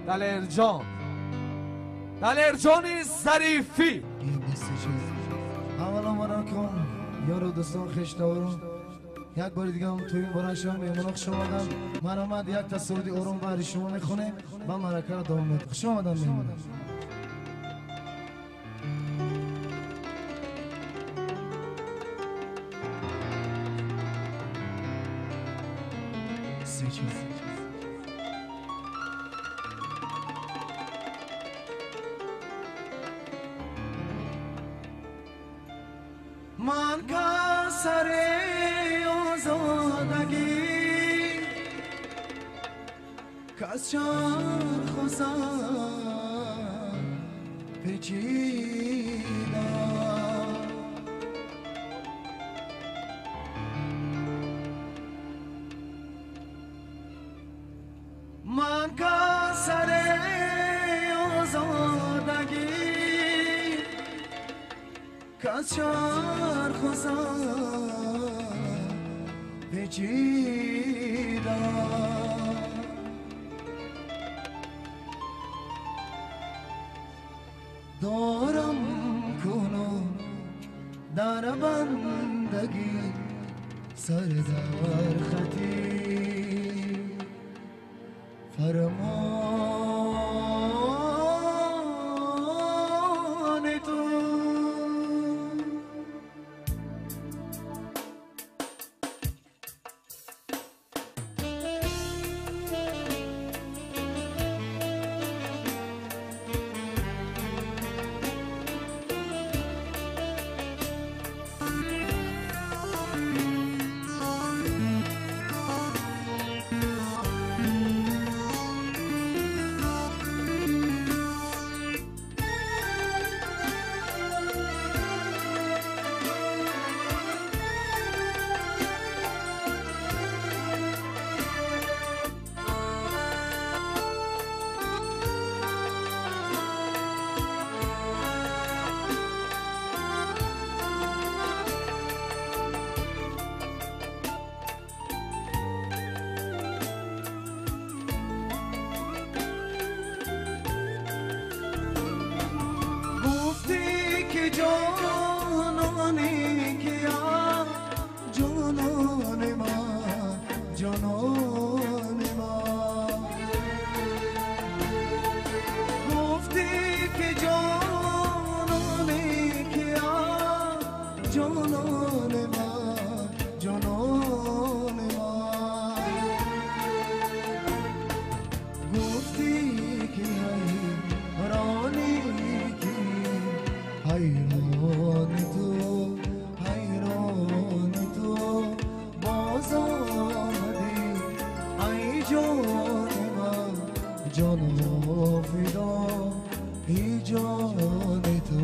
دلرجان ظریفی. اولا مرا کن یارو دوستان خشتاورون یک بار دیگه هم توی این برای شما میمونو خوش آمدم. من آمد یک تصوری اروم برای شما میخونه و مرکه رو دوام میده. خوش آمدم میمونم. من که سر آزادگی کس چرخ و سر پیچیدم من که سر آزادگی کس چرخ و سر پیچیدم دارم کنم در بندگی سر در خطی فرمان تو جانانه کیا جانان ما جانان ما گفتی که جانانه کیا جانان ما جانان ما گفتی که حیرانی که حیران تو باز آمدی ای جان من جان فدا ای جان تو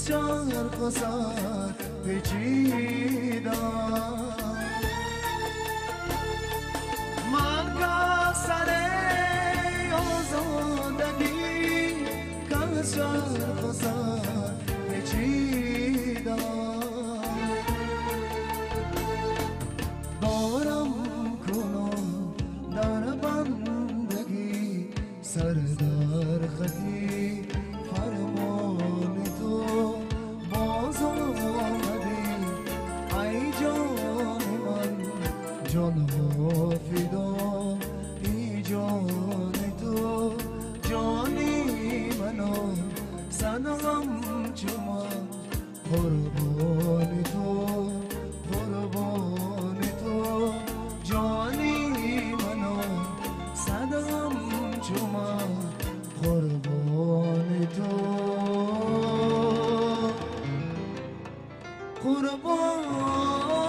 چرخ و سر پیچیدم من که سر آزادگی که چرخ و سر پیچیدم دارم کنم در بندگی سر در خطی فرمان تو باز آمدی ای جان صدام چما قربان تو قربان تو جانی منو صدام چما قربان تو قربان